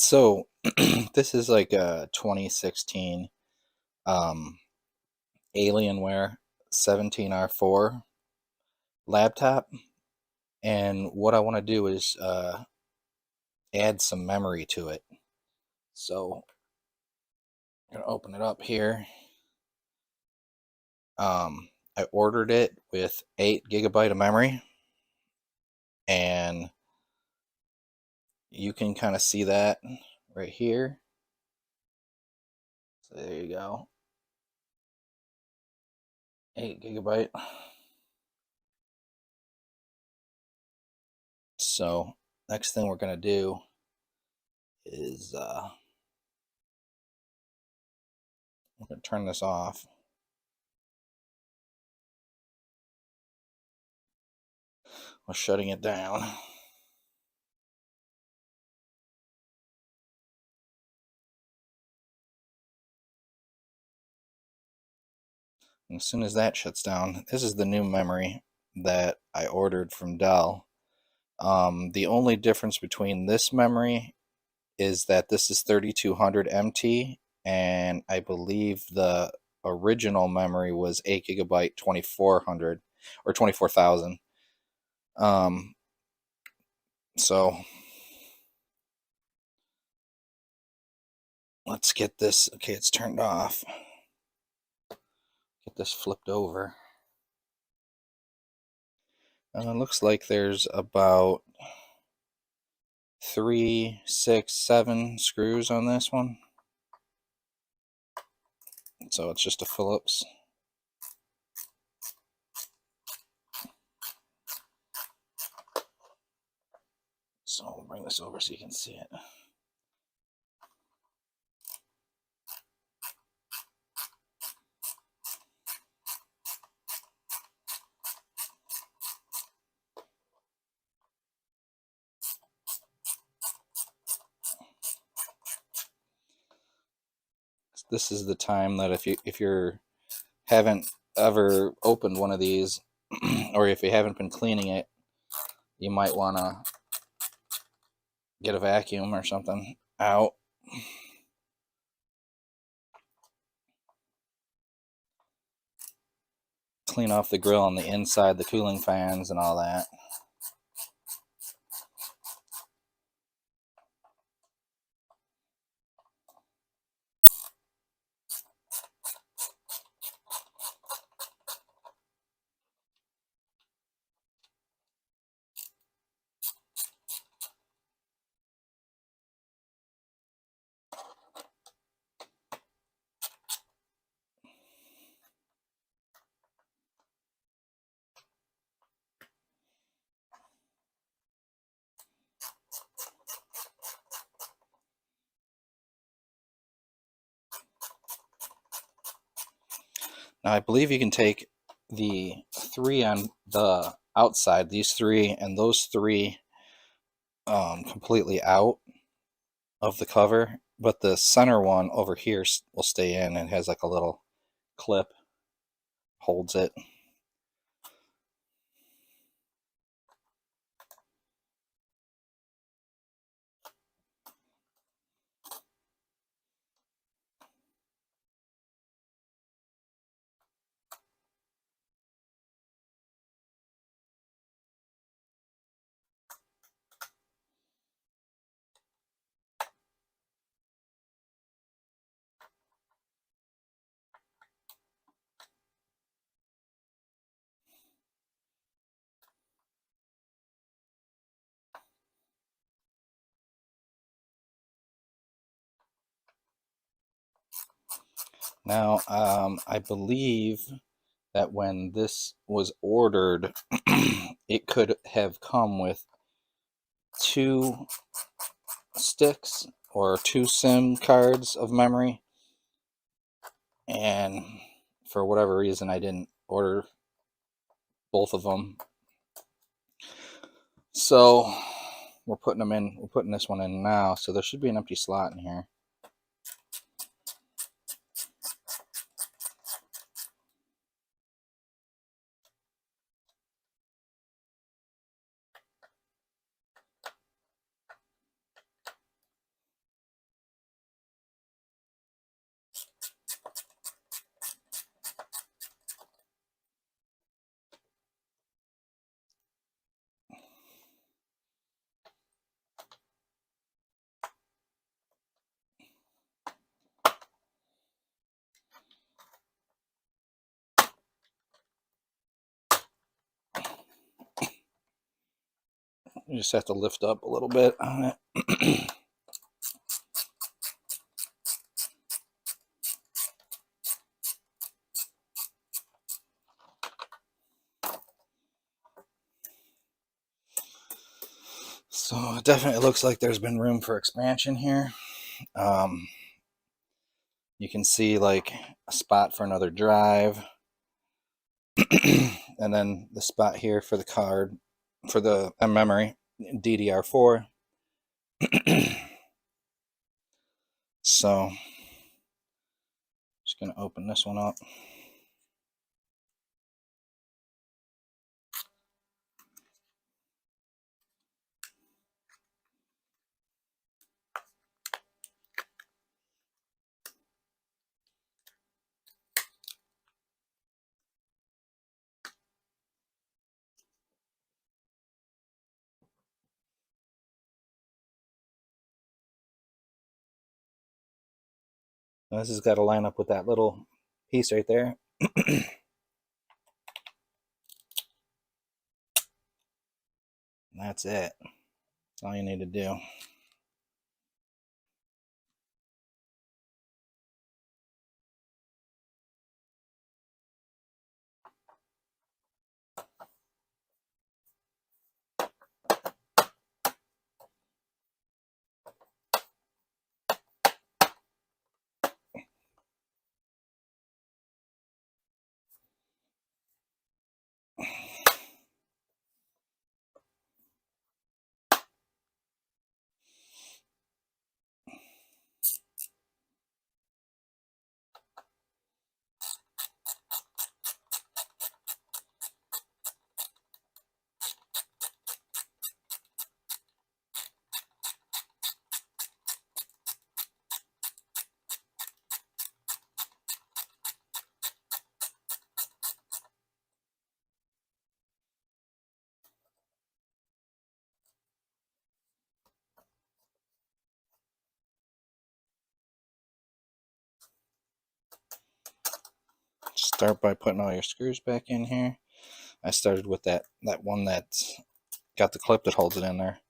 So this is like a 2016 um, Alienware 17R4 laptop, and what I want to do is add some memory to it. So I'm gonna open it up here. I ordered it with 8 GB of memory, and you can kind of see that right here. So there you go, 8 GB. So next thing we're gonna do is we're gonna turn this off. We're shutting it down. And as soon as that shuts down, this is the new memory that I ordered from Dell. The only difference between this memory is that this is 3200 MT, and I believe the original memory was 8 GB 2400 or 24,000. So let's get this. Okay, it's turned off. Get this flipped over. Looks like there's about 3, 6, 7 screws on this one. So it's just a Phillips. So I'll bring this over so you can see it. This is the time that if you're haven't ever opened one of these, or if you haven't been cleaning it, you might want to get a vacuum or something out. Clean off the grill on the inside, the cooling fans and all that. Now I believe you can take the 3 on the outside, these 3 and those 3, completely out of the cover, but the center one over here will stay in and has like a little clip, holds it. Now, I believe that when this was ordered, it could have come with 2 sticks or 2 SIM cards of memory, and for whatever reason I didn't order both of them. So we're putting them in. We're putting this one in now, so there should be an empty slot in here. You just have to lift up a little bit on it. So it definitely looks like there's been room for expansion here. You can see like a spot for another drive. And then the spot here for the card, for the memory, DDR4. So, just going to open this one up. Now this has got to line up with that little piece right there. That's it. That's all you need to do. Start by putting all your screws back in here. I started with that one that's got the clip that holds it in there.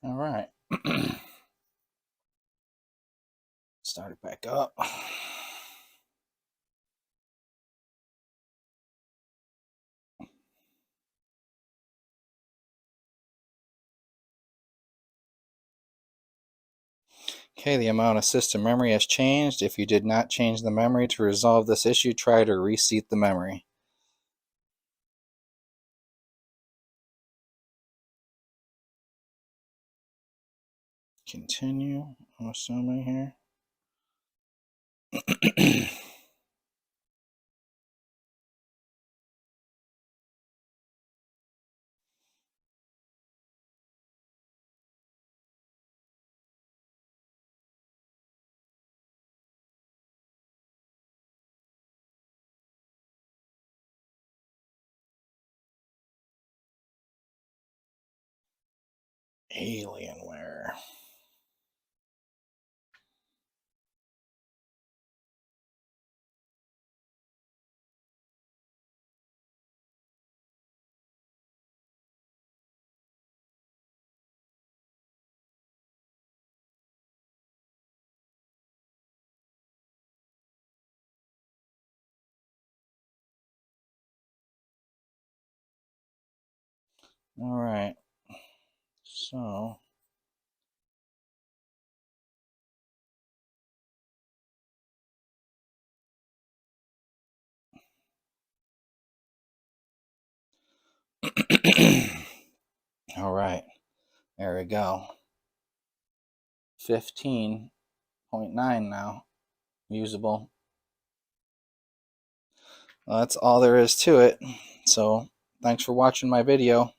All right. Start it back up. Okay, the amount of system memory has changed. If you did not change the memory to resolve this issue, try to reseat the memory. continue, I'm assuming here. Alienware. All right, so all right, there we go. 15.9 now, usable. Well, that's all there is to it. So thanks for watching my video.